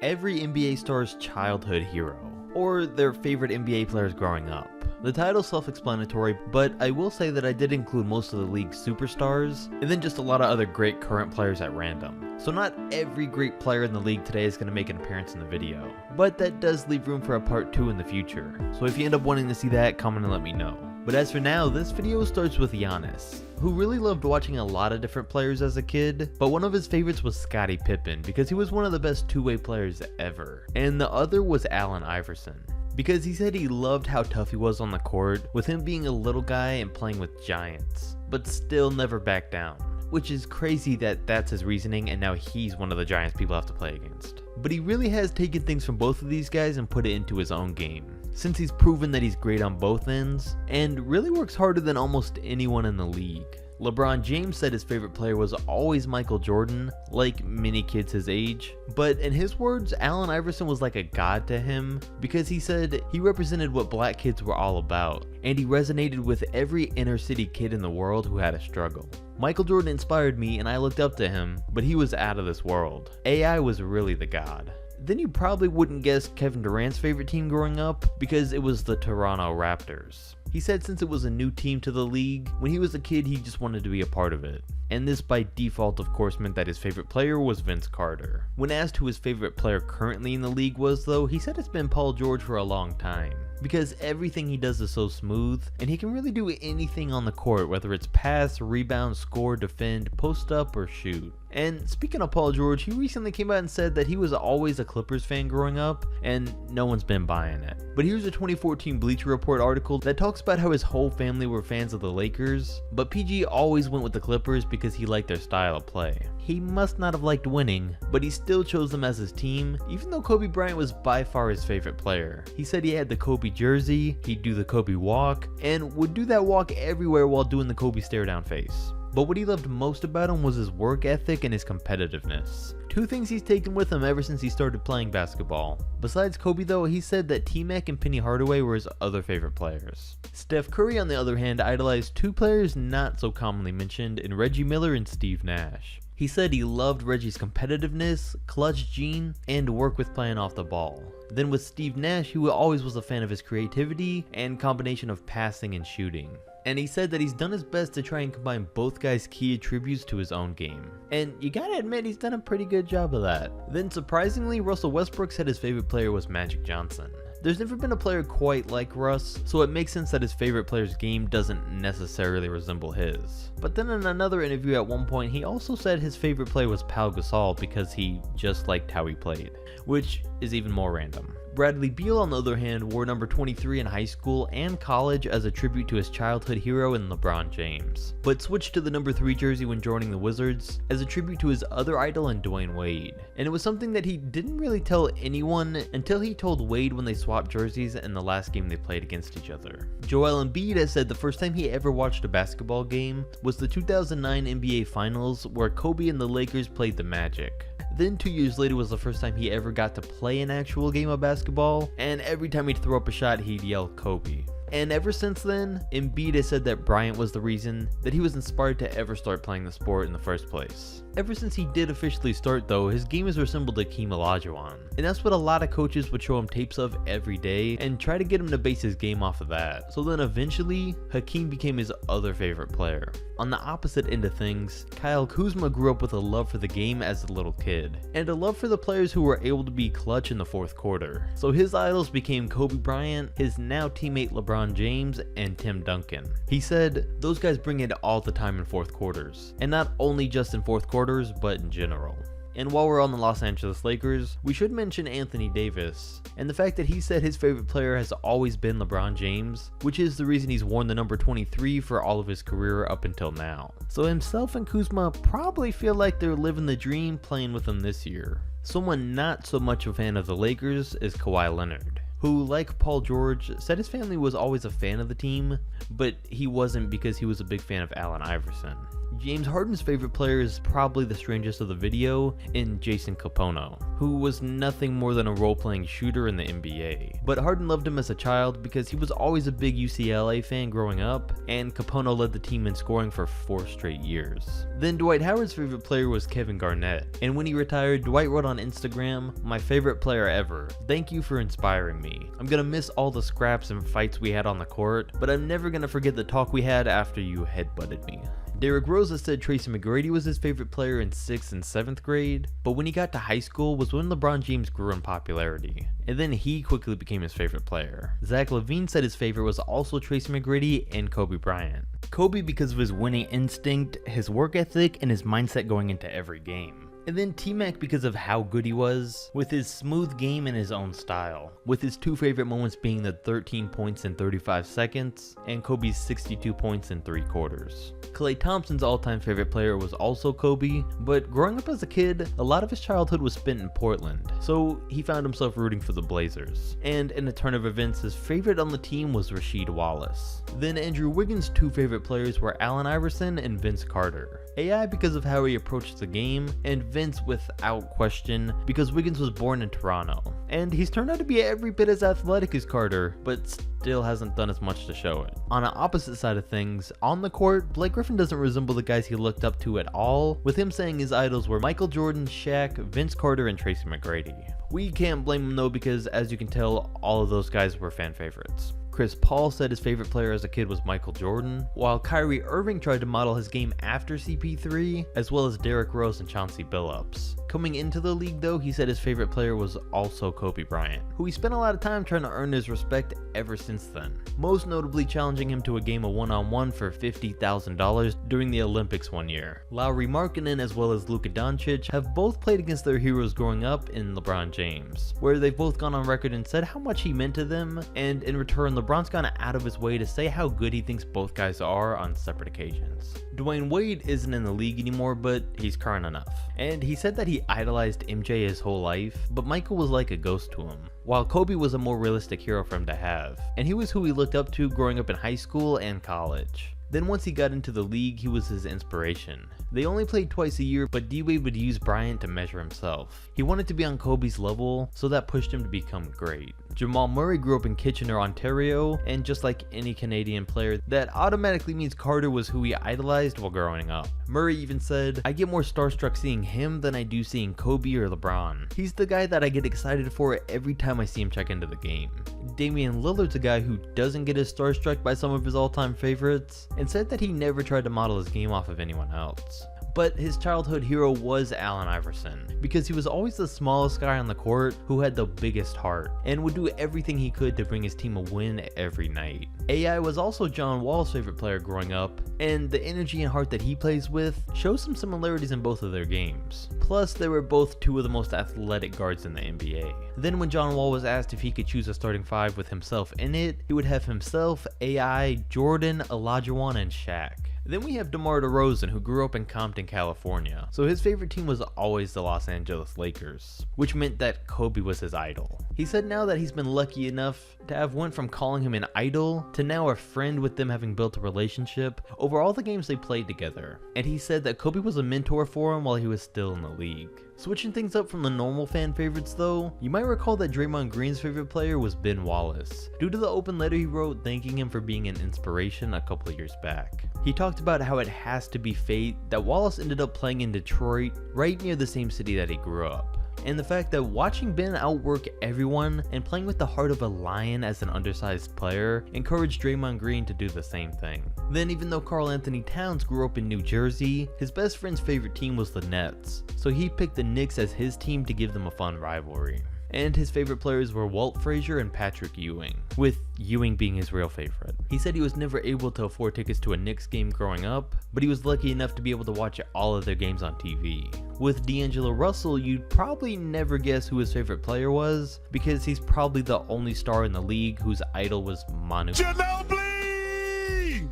every NBA star's childhood hero, or their favorite NBA players growing up. The title's self-explanatory, but I will say that I did include most of the league's superstars, and then just a lot of other great current players at random. So not every great player in the league today is going to make an appearance in the video, but that does leave room for a part 2 in the future. So if you end up wanting to see that, comment and let me know. But as for now, this video starts with Yanis, who really loved watching a lot of different players as a kid, but one of his favorites was Scottie Pippen because he was one of the best two-way players ever, and the other was Allen Iverson, because he said he loved how tough he was on the court, with him being a little guy and playing with giants, but still never backed down. Which is crazy that that's his reasoning and now he's one of the giants people have to play against. But he really has taken things from both of these guys and put it into his own game, since he's proven that he's great on both ends, and really works harder than almost anyone in the league. LeBron James said his favorite player was always Michael Jordan, like many kids his age, but in his words, Allen Iverson was like a god to him because he said he represented what black kids were all about, and he resonated with every inner city kid in the world who had a struggle. Michael Jordan inspired me and I looked up to him, but he was out of this world. AI was really the god. Then you probably wouldn't guess Kevin Durant's favorite team growing up because it was the Toronto Raptors. He said since it was a new team to the league, when he was a kid he just wanted to be a part of it. And this by default of course meant that his favorite player was Vince Carter. When asked who his favorite player currently in the league was though, he said it's been Paul George for a long time, because everything he does is so smooth, and he can really do anything on the court, whether it's pass, rebound, score, defend, post up, or shoot. And speaking of Paul George, he recently came out and said that he was always a Clippers fan growing up, and no one's been buying it. But here's a 2014 Bleacher Report article that talks about how his whole family were fans of the Lakers, but PG always went with the Clippers because he liked their style of play. He must not have liked winning, but he still chose them as his team, even though Kobe Bryant was by far his favorite player. He said he had the Kobe jersey, he'd do the Kobe walk, and would do that walk everywhere while doing the Kobe stare down face. But what he loved most about him was his work ethic and his competitiveness. Two things he's taken with him ever since he started playing basketball. Besides Kobe though, he said that T-Mac and Penny Hardaway were his other favorite players. Steph Curry on the other hand idolized two players not so commonly mentioned in Reggie Miller and Steve Nash. He said he loved Reggie's competitiveness, clutch gene, and work with playing off the ball. Then with Steve Nash, he always was a fan of his creativity and combination of passing and shooting. And he said that he's done his best to try and combine both guys' key attributes to his own game. And you gotta admit he's done a pretty good job of that. Then surprisingly, Russell Westbrook said his favorite player was Magic Johnson. There's never been a player quite like Russ, so it makes sense that his favorite player's game doesn't necessarily resemble his. But then in another interview at one point, he also said his favorite player was Pau Gasol because he just liked how he played, which is even more random. Bradley Beal on the other hand wore number 23 in high school and college as a tribute to his childhood hero in LeBron James, but switched to the number 3 jersey when joining the Wizards as a tribute to his other idol in Dwyane Wade. And it was something that he didn't really tell anyone until he told Wade when they swapped jerseys in the last game they played against each other. Joel Embiid has said the first time he ever watched a basketball game was the 2009 NBA Finals where Kobe and the Lakers played the Magic. Then 2 years later was the first time he ever got to play an actual game of basketball, and every time he'd throw up a shot he'd yell Kobe. And ever since then, Embiid has said that Bryant was the reason that he was inspired to ever start playing the sport in the first place. Ever since he did officially start though, his game has resembled Hakeem Olajuwon, and that's what a lot of coaches would show him tapes of every day and try to get him to base his game off of that. So then eventually, Hakeem became his other favorite player. On the opposite end of things, Kyle Kuzma grew up with a love for the game as a little kid, and a love for the players who were able to be clutch in the fourth quarter. So his idols became Kobe Bryant, his now teammate LeBron James, and Tim Duncan. He said, those guys bring it all the time in fourth quarters, and not only just in fourth quarters, but in general. And while we're on the Los Angeles Lakers, we should mention Anthony Davis, and the fact that he said his favorite player has always been LeBron James, which is the reason he's worn the number 23 for all of his career up until now. So himself and Kuzma probably feel like they're living the dream playing with him this year. Someone not so much a fan of the Lakers is Kawhi Leonard, who, like Paul George, said his family was always a fan of the team, but he wasn't because he was a big fan of Allen Iverson. James Harden's favorite player is probably the strangest of the video in Jason Capono, who was nothing more than a role-playing shooter in the NBA. But Harden loved him as a child because he was always a big UCLA fan growing up, and Capono led the team in scoring for 4 straight years. Then Dwight Howard's favorite player was Kevin Garnett, and when he retired, Dwight wrote on Instagram, "My favorite player ever. Thank you for inspiring me. I'm gonna miss all the scraps and fights we had on the court, but I'm never gonna forget the talk we had after you headbutted me." Derrick Rose has said Tracy McGrady was his favorite player in 6th and 7th grade, but when he got to high school was when LeBron James grew in popularity, and then he quickly became his favorite player. Zach LaVine said his favorite was also Tracy McGrady and Kobe Bryant. Kobe because of his winning instinct, his work ethic, and his mindset going into every game. And then T-Mac because of how good he was, with his smooth game and his own style, with his 2 favorite moments being the 13 points in 35 seconds, and Kobe's 62 points in 3 quarters. Klay Thompson's all-time favorite player was also Kobe, but growing up as a kid, a lot of his childhood was spent in Portland, so he found himself rooting for the Blazers. And in a turn of events, his favorite on the team was Rasheed Wallace. Then Andrew Wiggins' 2 favorite players were Allen Iverson and Vince Carter. AI because of how he approached the game, and Vince without question because Wiggins was born in Toronto. And he's turned out to be every bit as athletic as Carter, but still hasn't done as much to show it. On an opposite side of things, on the court, Blake Griffin doesn't resemble the guys he looked up to at all, with him saying his idols were Michael Jordan, Shaq, Vince Carter, and Tracy McGrady. We can't blame him though because, as you can tell, all of those guys were fan favorites. Chris Paul said his favorite player as a kid was Michael Jordan, while Kyrie Irving tried to model his game after CP3, as well as Derrick Rose and Chauncey Billups. Coming into the league though, he said his favorite player was also Kobe Bryant, who he spent a lot of time trying to earn his respect ever since then, most notably challenging him to a game of one-on-one for $50,000 during the Olympics one year. Lauri Markkanen as well as Luka Doncic have both played against their heroes growing up in LeBron James, where they've both gone on record and said how much he meant to them, and in return LeBron's gone out of his way to say how good he thinks both guys are on separate occasions. Dwyane Wade isn't in the league anymore, but he's current enough, and he said that he idolized MJ his whole life, but Michael was like a ghost to him, while Kobe was a more realistic hero for him to have, and he was who he looked up to growing up in high school and college. Then once he got into the league, he was his inspiration. They only played twice a year, but D-Wade would use Bryant to measure himself. He wanted to be on Kobe's level, so that pushed him to become great. Jamal Murray grew up in Kitchener, Ontario, and just like any Canadian player, that automatically means Carter was who he idolized while growing up. Murray even said, "I get more starstruck seeing him than I do seeing Kobe or LeBron. He's the guy that I get excited for every time I see him check into the game." Damian Lillard's a guy who doesn't get as starstruck by some of his all-time favorites, and said that he never tried to model his game off of anyone else. But his childhood hero was Allen Iverson, because he was always the smallest guy on the court who had the biggest heart, and would do everything he could to bring his team a win every night. AI was also John Wall's favorite player growing up, and the energy and heart that he plays with shows some similarities in both of their games. Plus, they were both 2 of the most athletic guards in the NBA. Then when John Wall was asked if he could choose a starting 5 with himself in it, he would have himself, AI, Jordan, Olajuwon, and Shaq. Then we have DeMar DeRozan, who grew up in Compton, California, so his favorite team was always the Los Angeles Lakers, which meant that Kobe was his idol. He said now that he's been lucky enough to have went from calling him an idol to now a friend, with them having built a relationship over all the games they played together, and he said that Kobe was a mentor for him while he was still in the league. Switching things up from the normal fan favorites though, you might recall that Draymond Green's favorite player was Ben Wallace, due to the open letter he wrote thanking him for being an inspiration a couple of years back. He talked about how it has to be fate that Wallace ended up playing in Detroit, right near the same city that he grew up, and the fact that watching Ben outwork everyone and playing with the heart of a lion as an undersized player encouraged Draymond Green to do the same thing. Then even though Karl Anthony Towns grew up in New Jersey, his best friend's favorite team was the Nets, so he picked the Knicks as his team to give them a fun rivalry. And his favorite players were Walt Frazier and Patrick Ewing, with Ewing being his real favorite. He said he was never able to afford tickets to a Knicks game growing up, but he was lucky enough to be able to watch all of their games on TV. With D'Angelo Russell, you'd probably never guess who his favorite player was, because he's probably the only star in the league whose idol was Manu.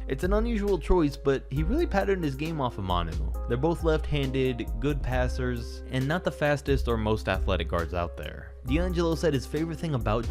It's an unusual choice, but he really patterned his game off of Manu. They're both left-handed, good passers, and not the fastest or most athletic guards out there. D'Angelo said his favorite thing about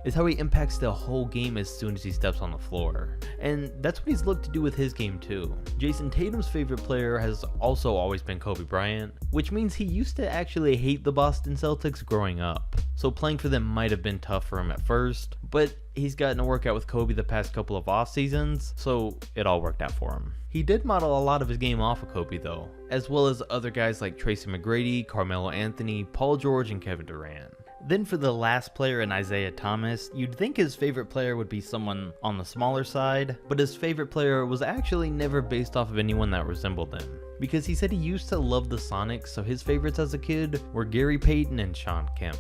is how he impacts the whole game as soon as he steps on the floor. And that's what he's looked to do with his game too. Jason Tatum's favorite player has also always been Kobe Bryant, which means he used to actually hate the Boston Celtics growing up. So playing for them might have been tough for him at first, but he's gotten a workout with Kobe the past couple of off seasons, so it all worked out for him. He did model a lot of his game off of Kobe though, as well as other guys like Tracy McGrady, Carmelo Anthony, Paul George, and Kevin Durant. Then for the last player in Isaiah Thomas, you'd think his favorite player would be someone on the smaller side, but his favorite player was actually never based off of anyone that resembled him. Because he said he used to love the Sonics, so his favorites as a kid were Gary Payton and Shawn Kemp.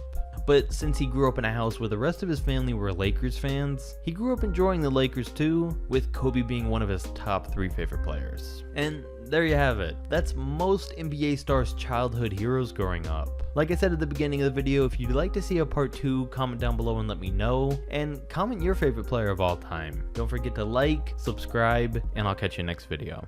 But since he grew up in a house where the rest of his family were Lakers fans, he grew up enjoying the Lakers too, with Kobe being one of his top 3 favorite players. And there you have it. That's most NBA stars' childhood heroes growing up. Like I said at the beginning of the video, if you'd like to see a part 2, comment down below and let me know, and comment your favorite player of all time. Don't forget to like, subscribe, and I'll catch you next video.